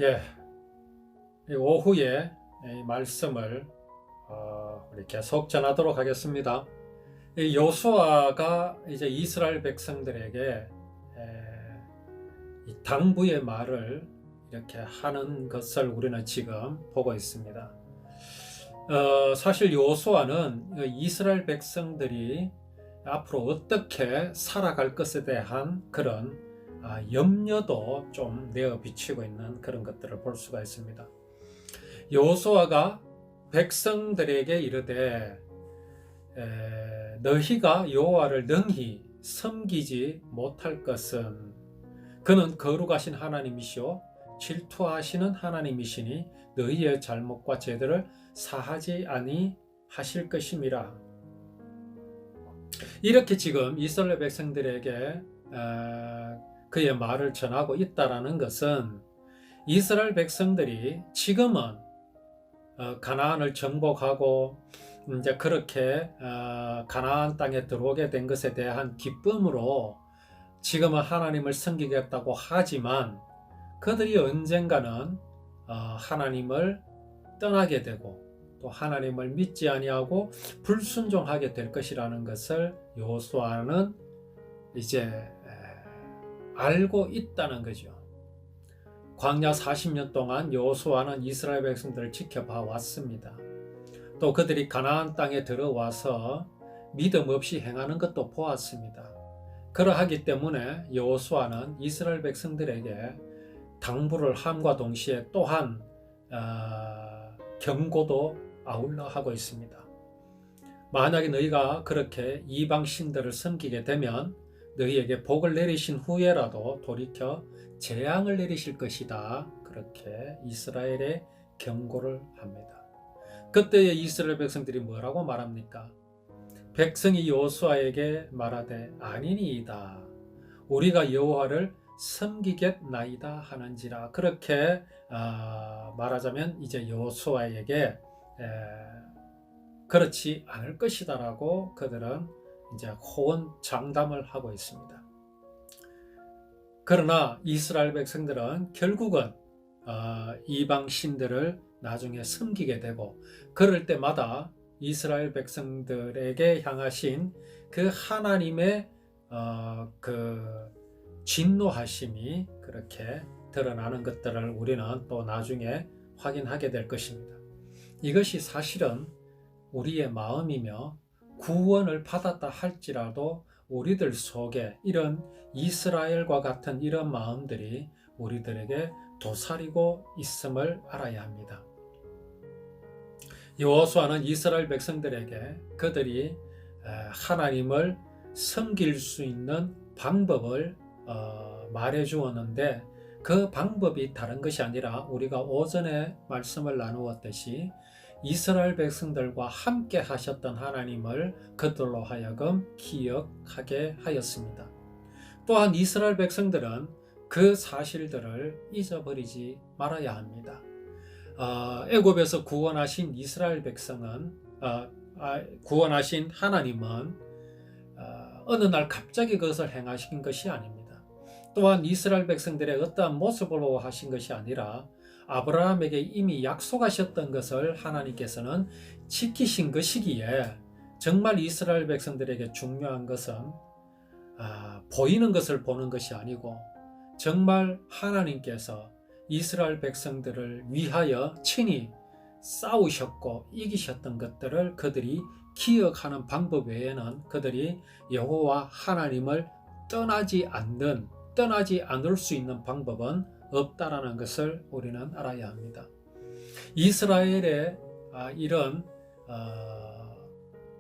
예, 이 오후에 이 말씀을 우리 계속 전하도록 하겠습니다. 이 여호수아가 이제 이스라엘 백성들에게 이 당부의 말을 이렇게 하는 것을 우리는 지금 보고 있습니다. 사실 여호수아는 이스라엘 백성들이 앞으로 어떻게 살아갈 것에 대한 그런 염려도 좀 내어 비치고 있는 그런 것들을 볼 수가 있습니다. 여호수아가 백성들에게 이르되 너희가 여호와를 능히 섬기지 못할 것은 그는 거룩하신 하나님이시오 질투하시는 하나님이시니 너희의 잘못과 죄들을 사하지 아니하실 것임이라. 이렇게 지금 이스라엘 백성들에게 그의 말을 전하고 있다라는 것은 이스라엘 백성들이 지금은 가나안을 정복하고 이제 그렇게 가나안 땅에 들어오게 된 것에 대한 기쁨으로 지금은 하나님을 섬기겠다고 하지만 그들이 언젠가는 하나님을 떠나게 되고 또 하나님을 믿지 아니하고 불순종하게 될 것이라는 것을 여호수아는 이제 알고 있다는 거죠. 광야 40년 동안 여호수아는 이스라엘 백성들을 지켜봐 왔습니다. 또 그들이 가나안 땅에 들어와서 믿음 없이 행하는 것도 보았습니다. 그러하기 때문에 여호수아는 이스라엘 백성들에게 당부를 함과 동시에 또한 경고도 아울러 하고 있습니다. 만약에 너희가 그렇게 이방 신들을 섬기게 되면 너희에게 복을 내리신 후에라도 돌이켜 재앙을 내리실 것이다. 그렇게 이스라엘에 경고를 합니다. 그때의 이스라엘 백성들이 뭐라고 말합니까? 백성이 여호수아에게 말하되 아니니이다. 우리가 여호와를 섬기겠나이다 하는지라. 그렇게 말하자면 이제 여호수아에게 그렇지 않을 것이다라고 그들은 이제 호언장담을 하고 있습니다. 그러나 이스라엘 백성들은 결국은 이방 신들을 나중에 섬기게 되고 그럴 때마다 이스라엘 백성들에게 향하신 그 하나님의 그 진노하심이 그렇게 드러나는 것들을 우리는 또 나중에 확인하게 될 것입니다. 이것이 사실은 우리의 마음이며 구원을 받았다 할지라도 우리들 속에 이런 이스라엘과 같은 이런 마음들이 우리들에게 도사리고 있음을 알아야 합니다. 여호수아는 이스라엘 백성들에게 그들이 하나님을 섬길 수 있는 방법을 말해 주었는데 그 방법이 다른 것이 아니라 우리가 오전에 말씀을 나누었듯이 이스라엘 백성들과 함께 하셨던 하나님을 그들로 하여금 기억하게 하였습니다. 또한 이스라엘 백성들은 그 사실들을 잊어버리지 말아야 합니다. 애굽에서 구원하신 이스라엘 백성은 구원하신 하나님은 어느 날 갑자기 그것을 행하신 것이 아닙니다. 또한 이스라엘 백성들의 어떠한 모습으로 하신 것이 아니라 아브라함에게 이미 약속하셨던 것을 하나님께서는 지키신 것이기에 정말 이스라엘 백성들에게 중요한 것은 보이는 것을 보는 것이 아니고 정말 하나님께서 이스라엘 백성들을 위하여 친히 싸우셨고 이기셨던 것들을 그들이 기억하는 방법 외에는 그들이 여호와 하나님을 떠나지 않을 수 있는 방법은 없다라는 것을 우리는 알아야 합니다. 이스라엘의 이런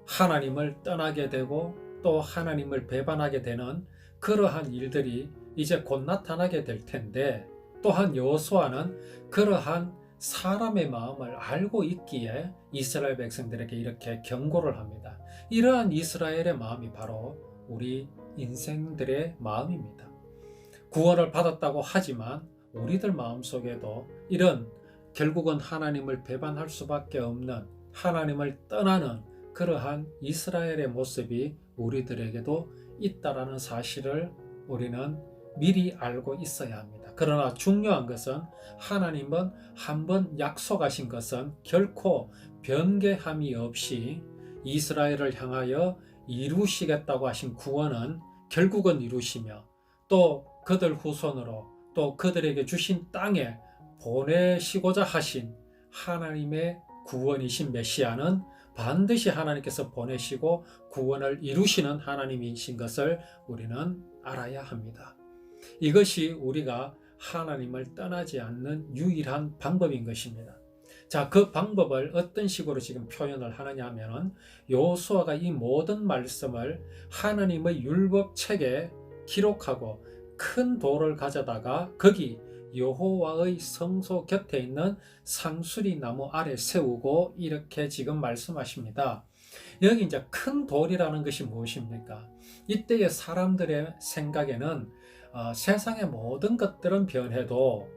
하나님을 떠나게 되고 또 하나님을 배반하게 되는 그러한 일들이 이제 곧 나타나게 될 텐데 또한 여호수아는 그러한 사람의 마음을 알고 있기에 이스라엘 백성들에게 이렇게 경고를 합니다. 이러한 이스라엘의 마음이 바로 우리 인생들의 마음입니다. 구원을 받았다고 하지만 우리들 마음속에도 이런 결국은 하나님을 배반할 수밖에 없는 하나님을 떠나는 그러한 이스라엘의 모습이 우리들에게도 있다라는 사실을 우리는 미리 알고 있어야 합니다. 그러나 중요한 것은 하나님은 한번 약속하신 것은 결코 변개함이 없이 이스라엘을 향하여 이루시겠다고 하신 구원은 결국은 이루시며 또 그들 후손으로 또 그들에게 주신 땅에 보내시고자 하신 하나님의 구원이신 메시아는 반드시 하나님께서 보내시고 구원을 이루시는 하나님이신 것을 우리는 알아야 합니다. 이것이 우리가 하나님을 떠나지 않는 유일한 방법인 것입니다. 자, 그 방법을 어떤 식으로 지금 표현을 하느냐 하면 여호수아가 이 모든 말씀을 하나님의 율법책에 기록하고 큰 돌을 가져다가 거기 여호와의 성소 곁에 있는 상수리 나무 아래 세우고 이렇게 지금 말씀하십니다. 여기 이제 큰 돌이라는 것이 무엇입니까? 이때의 사람들의 생각에는 세상의 모든 것들은 변해도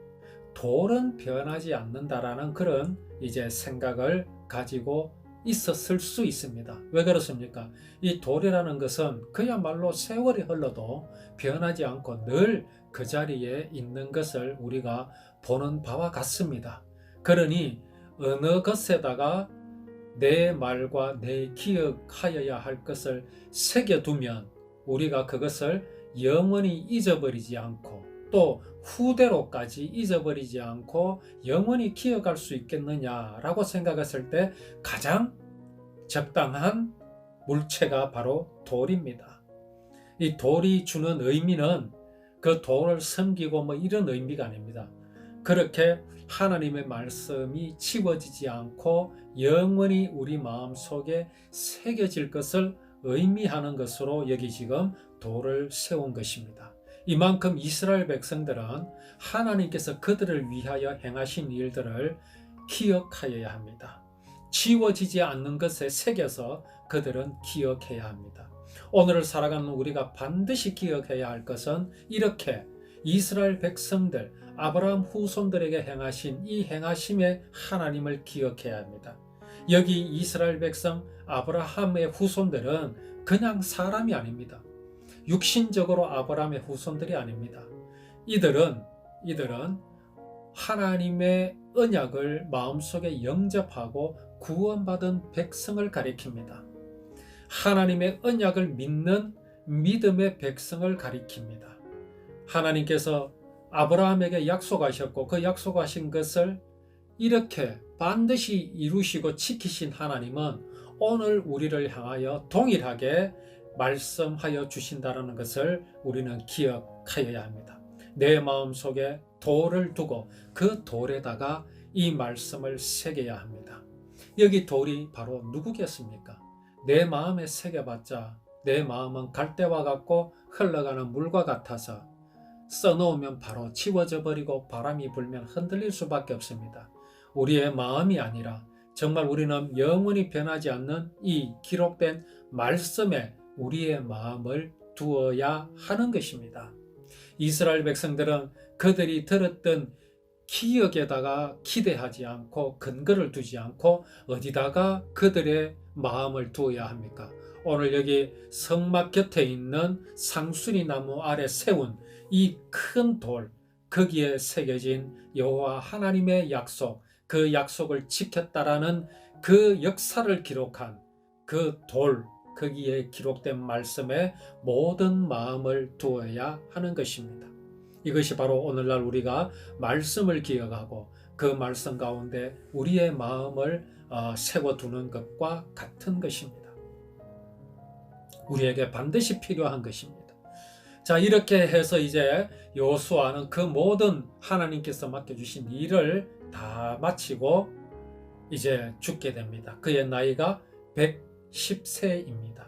돌은 변하지 않는다라는 그런 이제 생각을 가지고 있었을 수 있습니다. 왜 그렇습니까? 이 돌이라는 것은 그야말로 세월이 흘러도 변하지 않고 늘 그 자리에 있는 것을 우리가 보는 바와 같습니다. 그러니 어느 것에다가 내 말과 내 기억하여야 할 것을 새겨두면 우리가 그것을 영원히 잊어버리지 않고 또 후대로까지 잊어버리지 않고 영원히 기억할 수 있겠느냐라고 생각했을 때 가장 적당한 물체가 바로 돌입니다. 이 돌이 주는 의미는 그 돌을 섬기고 뭐 이런 의미가 아닙니다. 그렇게 하나님의 말씀이 지워지지 않고 영원히 우리 마음속에 새겨질 것을 의미하는 것으로 여기 지금 돌을 세운 것입니다. 이만큼 이스라엘 백성들은 하나님께서 그들을 위하여 행하신 일들을 기억하여야 합니다. 지워지지 않는 것에 새겨서 그들은 기억해야 합니다. 오늘을 살아가는 우리가 반드시 기억해야 할 것은 이렇게 이스라엘 백성들, 아브라함 후손들에게 행하신 이 행하심의 하나님을 기억해야 합니다. 여기 이스라엘 백성 아브라함의 후손들은 그냥 사람이 아닙니다. 육신적으로 아브라함의 후손들이 아닙니다. 이들은 하나님의 언약을 마음속에 영접하고 구원받은 백성을 가리킵니다. 하나님의 언약을 믿는 믿음의 백성을 가리킵니다. 하나님께서 아브라함에게 약속하셨고 그 약속하신 것을 이렇게 반드시 이루시고 지키신 하나님은 오늘 우리를 향하여 동일하게 말씀하여 주신다는 것을 우리는 기억하여야 합니다. 내 마음속에 돌을 두고 그 돌에다가 이 말씀을 새겨야 합니다. 여기 돌이 바로 누구겠습니까? 내 마음에 새겨봤자 내 마음은 갈대와 같고 흘러가는 물과 같아서 써놓으면 바로 지워져 버리고 바람이 불면 흔들릴 수밖에 없습니다. 우리의 마음이 아니라 정말 우리는 영원히 변하지 않는 이 기록된 말씀에 우리의 마음을 두어야 하는 것입니다. 이스라엘 백성들은 그들이 들었던 기억에다가 기대하지 않고 근거를 두지 않고 어디다가 그들의 마음을 두어야 합니까? 오늘 여기 성막 곁에 있는 상수리 나무 아래 세운 이 큰 돌, 거기에 새겨진 여호와 하나님의 약속, 그 약속을 지켰다라는 그 역사를 기록한 그 돌, 거기에 기록된 말씀에 모든 마음을 두어야 하는 것입니다. 이것이 바로 오늘날 우리가 말씀을 기억하고 그 말씀 가운데 우리의 마음을 세워두는 것과 같은 것입니다. 우리에게 반드시 필요한 것입니다. 자, 이렇게 해서 이제 여호수아는 그 모든 하나님께서 맡겨주신 일을 다 마치고 이제 죽게 됩니다. 그의 나이가 110세입니다.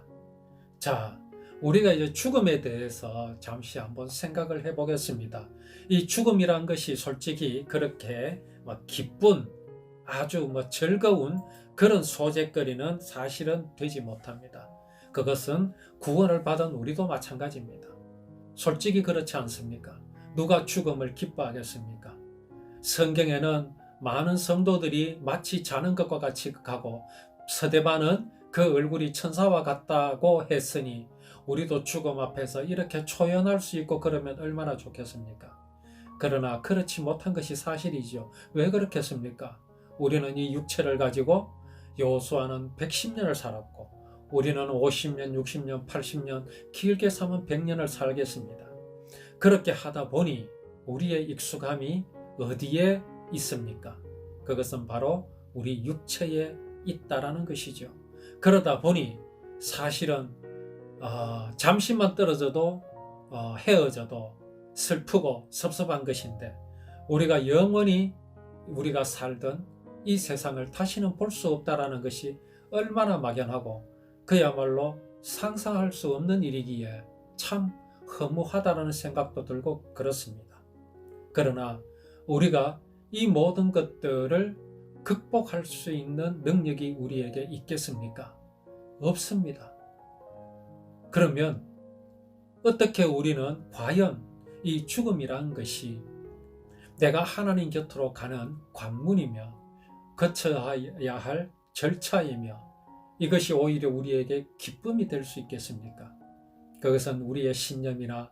자, 우리가 이제 죽음에 대해서 잠시 한번 생각을 해보겠습니다. 이 죽음이란 것이 솔직히 그렇게 기쁜 아주 즐거운 그런 소재거리는 사실은 되지 못합니다. 그것은 구원을 받은 우리도 마찬가지입니다. 솔직히 그렇지 않습니까? 누가 죽음을 기뻐하겠습니까? 성경에는 많은 성도들이 마치 자는 것과 같이 가고 스데반은 그 얼굴이 천사와 같다고 했으니 우리도 죽음 앞에서 이렇게 초연할 수 있고 그러면 얼마나 좋겠습니까? 그러나 그렇지 못한 것이 사실이죠. 왜 그렇겠습니까? 우리는 이 육체를 가지고 여호수아는 110년을 살았고 우리는 50년, 60년, 80년, 길게 살면 100년을 살겠습니다. 그렇게 하다 보니 우리의 익숙함이 어디에 있습니까? 그것은 바로 우리 육체에 있다라는 것이죠. 그러다 보니 사실은 잠시만 떨어져도 헤어져도 슬프고 섭섭한 것인데 우리가 영원히 우리가 살던 이 세상을 다시는 볼 수 없다라는 것이 얼마나 막연하고 그야말로 상상할 수 없는 일이기에 참 허무하다라는 생각도 들고 그렇습니다. 그러나 우리가 이 모든 것들을 극복할 수 있는 능력이 우리에게 있겠습니까? 없습니다. 그러면 어떻게 우리는 과연 이 죽음이란 것이 내가 하나님 곁으로 가는 관문이며 거쳐야 할 절차이며 이것이 오히려 우리에게 기쁨이 될 수 있겠습니까? 그것은 우리의 신념이나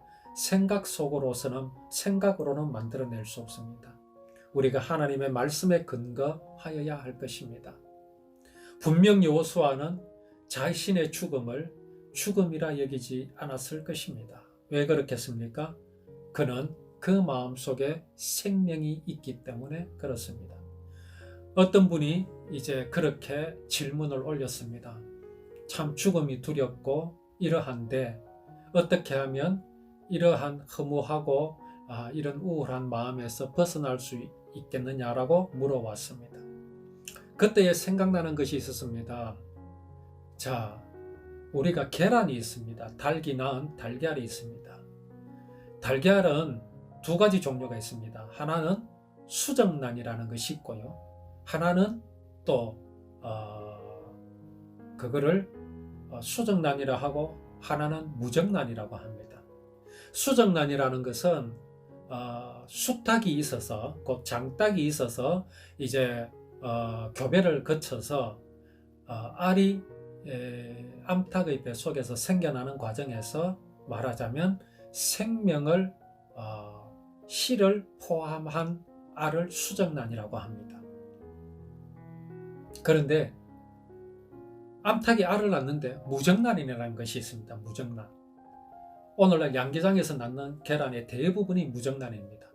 생각으로는 만들어낼 수 없습니다. 우리가 하나님의 말씀에 근거하여야 할 것입니다. 분명 여호수아는 자신의 죽음을 죽음이라 여기지 않았을 것입니다. 왜 그렇겠습니까? 그는 그 마음속에 생명이 있기 때문에 그렇습니다. 어떤 분이 이제 그렇게 질문을 올렸습니다. 참 죽음이 두렵고 이러한데 어떻게 하면 이러한 허무하고 이런 우울한 마음에서 벗어날 수 있겠느냐라고 물어왔습니다. 그때에 생각나는 것이 있었습니다. 자, 우리가 계란이 있습니다. 달기 낳은 달걀이 있습니다. 달걀은 두 가지 종류가 있습니다. 하나는 수정란이라는 것이 있고요. 하나는 또 그거를 수정란이라 하고 하나는 무정란이라고 합니다. 수정란이라는 것은 수탉이 있어서 곧 장닭이 있어서 이제 교배를 거쳐서 알이 암탉의 배 속에서 생겨나는 과정에서 말하자면 생명을 씨를 포함한 알을 수정란이라고 합니다. 그런데 암탉이 알을 낳는데 무정란이라는 것이 있습니다. 무정란. 오늘날 양계장에서 낳는 계란의 대부분이 무정란입니다.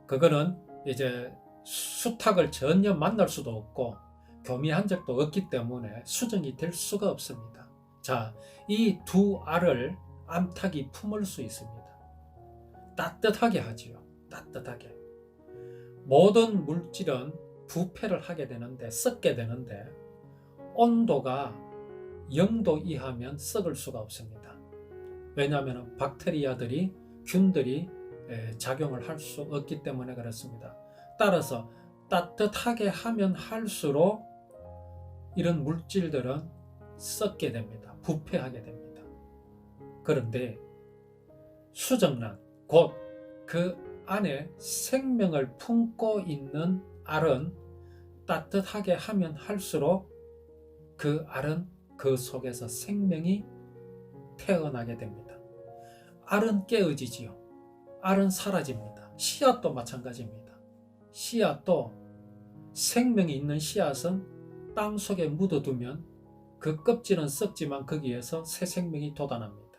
그거는 이제 수탉을 전혀 만날 수도 없고 교미한 적도 없기 때문에 수정이 될 수가 없습니다. 자, 이 두 알을 암탉이 품을 수 있습니다. 따뜻하게 하지요. 따뜻하게. 모든 물질은 부패를 하게 되는데 썩게 되는데 온도가 0도 이하면 썩을 수가 없습니다. 왜냐하면 박테리아들이 균들이 작용을 할 수 없기 때문에 그렇습니다. 따라서 따뜻하게 하면 할수록 이런 물질들은 썩게 됩니다. 부패하게 됩니다. 그런데 수정란, 곧 그 안에 생명을 품고 있는 알은 따뜻하게 하면 할수록 그 알은 그 속에서 생명이 태어나게 됩니다. 알은 깨어지지요. 알은 사라집니다. 씨앗도 마찬가지입니다. 씨앗도 생명이 있는 씨앗은 땅 속에 묻어두면 그 껍질은 썩지만 거기에서 새 생명이 돋아납니다.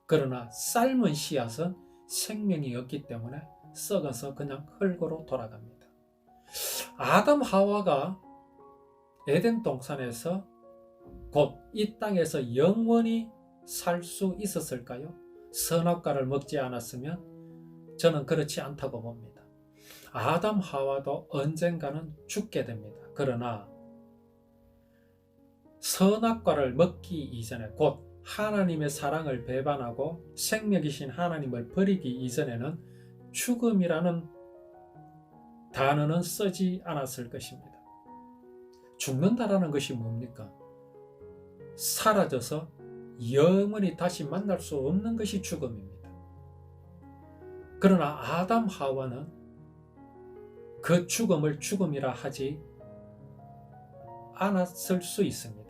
그러나 삶은 씨앗은 생명이 없기 때문에 썩어서 그냥 흙으로 돌아갑니다. 아담 하와가 에덴 동산에서 곧 이 땅에서 영원히 살 수 있었을까요? 선악과를 먹지 않았으면 저는 그렇지 않다고 봅니다. 아담 하와도 언젠가는 죽게 됩니다. 그러나 선악과를 먹기 이전에 곧 하나님의 사랑을 배반하고 생명이신 하나님을 버리기 이전에는 죽음이라는 단어는 쓰지 않았을 것입니다. 죽는다라는 것이 뭡니까? 사라져서 영원히 다시 만날 수 없는 것이 죽음입니다. 그러나 아담 하와는 그 죽음을 죽음이라 하지 않았을 수 있습니다.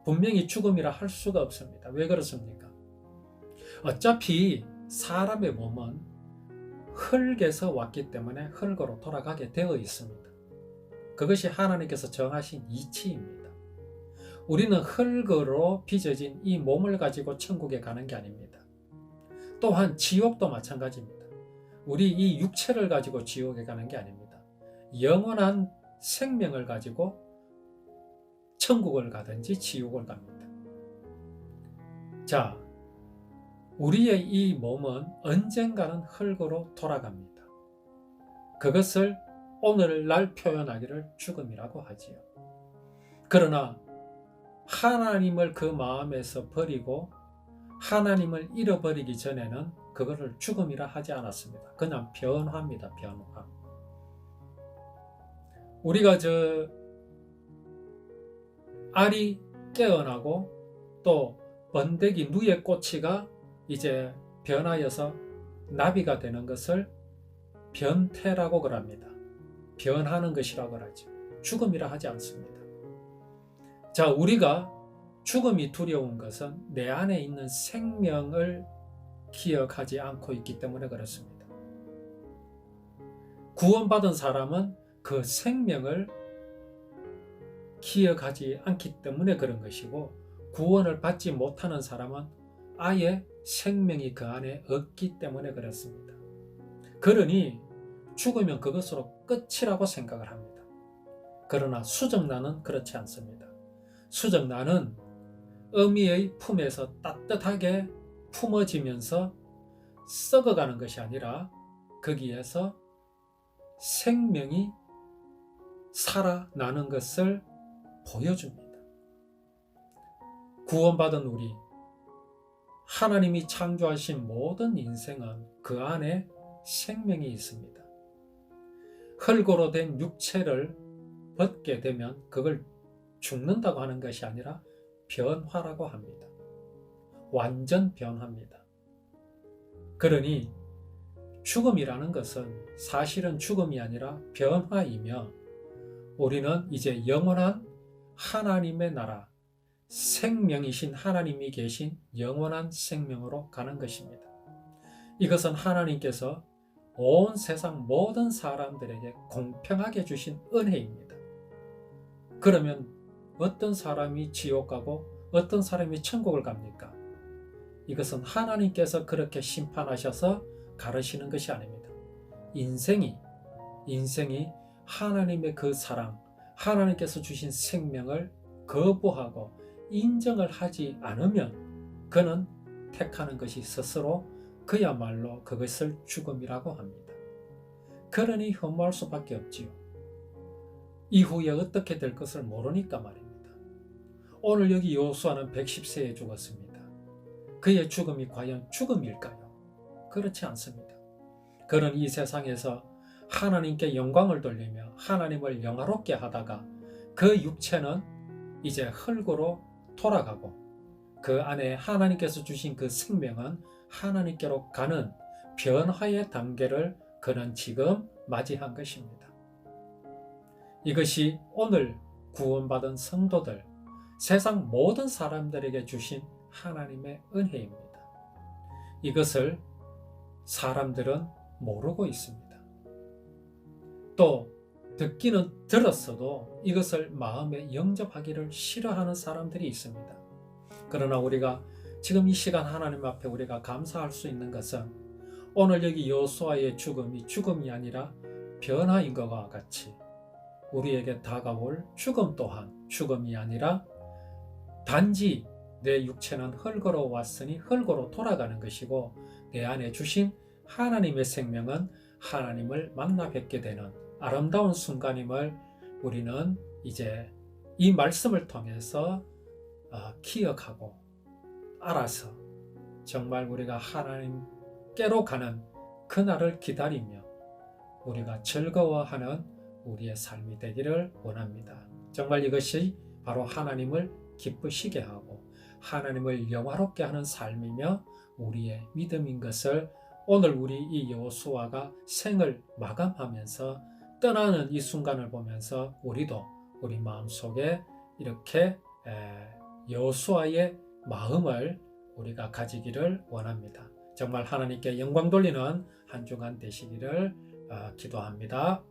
분명히 죽음이라 할 수가 없습니다. 왜 그렇습니까? 어차피 사람의 몸은 흙에서 왔기 때문에 흙으로 돌아가게 되어 있습니다. 그것이 하나님께서 정하신 이치입니다. 우리는 흙으로 빚어진 이 몸을 가지고 천국에 가는 게 아닙니다. 또한 지옥도 마찬가지입니다. 우리 이 육체를 가지고 지옥에 가는 게 아닙니다. 영원한 생명을 가지고 천국을 가든지 지옥을 갑니다. 자, 우리의 이 몸은 언젠가는 흙으로 돌아갑니다. 그것을 오늘날 표현하기를 죽음이라고 하지요. 그러나 하나님을 그 마음에서 버리고 하나님을 잃어버리기 전에는 그거를 죽음이라 하지 않았습니다. 그냥 변화입니다. 변화. 우리가 알이 깨어나고 또 번데기 누에 꼬치가 이제 변하여서 나비가 되는 것을 변태라고 그럽니다. 변하는 것이라고 하죠. 죽음이라 하지 않습니다. 자, 우리가 죽음이 두려운 것은 내 안에 있는 생명을 기억하지 않고 있기 때문에 그렇습니다. 구원받은 사람은 그 생명을 기억하지 않기 때문에 그런 것이고, 구원을 받지 못하는 사람은 아예 생명이 그 안에 없기 때문에 그렇습니다. 그러니 죽으면 그것으로 끝이라고 생각을 합니다. 그러나 수정란은 그렇지 않습니다. 수정란은 어미의 품에서 따뜻하게 품어지면서 썩어가는 것이 아니라 거기에서 생명이 살아나는 것을 보여줍니다. 구원받은 우리, 하나님이 창조하신 모든 인생은 그 안에 생명이 있습니다. 흙으로 된 육체를 벗게 되면 그걸 죽는다고 하는 것이 아니라 변화라고 합니다. 완전 변화입니다. 그러니 죽음이라는 것은 사실은 죽음이 아니라 변화이며, 우리는 이제 영원한 하나님의 나라, 생명이신 하나님이 계신 영원한 생명으로 가는 것입니다. 이것은 하나님께서 온 세상 모든 사람들에게 공평하게 주신 은혜입니다. 그러면 어떤 사람이 지옥 가고 어떤 사람이 천국을 갑니까? 이것은 하나님께서 그렇게 심판하셔서 가르시는 것이 아닙니다. 인생이 하나님의 그 사랑, 하나님께서 주신 생명을 거부하고 인정을 하지 않으면 그는 택하는 것이 스스로 그야말로 그것을 죽음이라고 합니다. 그러니 혐오할 수밖에 없지요. 이후에 어떻게 될 것을 모르니까 말입니다. 오늘 여기 여호수아는 110세에 죽었습니다. 그의 죽음이 과연 죽음일까요? 그렇지 않습니다. 그는 이 세상에서 하나님께 영광을 돌리며 하나님을 영화롭게 하다가 그 육체는 이제 흙으로 돌아가고 그 안에 하나님께서 주신 그 생명은 하나님께로 가는 변화의 단계를 그는 지금 맞이한 것입니다. 이것이 오늘 구원받은 성도들, 세상 모든 사람들에게 주신 하나님의 은혜입니다. 이것을 사람들은 모르고 있습니다. 또 듣기는 들었어도 이것을 마음에 영접하기를 싫어하는 사람들이 있습니다. 그러나 우리가 지금 이 시간 하나님 앞에 우리가 감사할 수 있는 것은 오늘 여기 여호수아의 죽음이 죽음이 아니라 변화인 것과 같이 우리에게 다가올 죽음 또한 죽음이 아니라 단지 내 육체는 흙으로 왔으니 흙으로 돌아가는 것이고, 내 안에 주신 하나님의 생명은 하나님을 만나 뵙게 되는 아름다운 순간임을 우리는 이제 이 말씀을 통해서 기억하고 알아서 정말 우리가 하나님께로 가는 그날을 기다리며 우리가 즐거워하는 우리의 삶이 되기를 원합니다. 정말 이것이 바로 하나님을 기쁘시게 하고 하나님을 영화롭게 하는 삶이며 우리의 믿음인 것을 오늘 우리 이 여호수아가 생을 마감하면서 떠나는 이 순간을 보면서 우리도 우리 마음속에 이렇게 여호수아의 마음을 우리가 가지기를 원합니다. 정말 하나님께 영광 돌리는 한 주간 되시기를 기도합니다.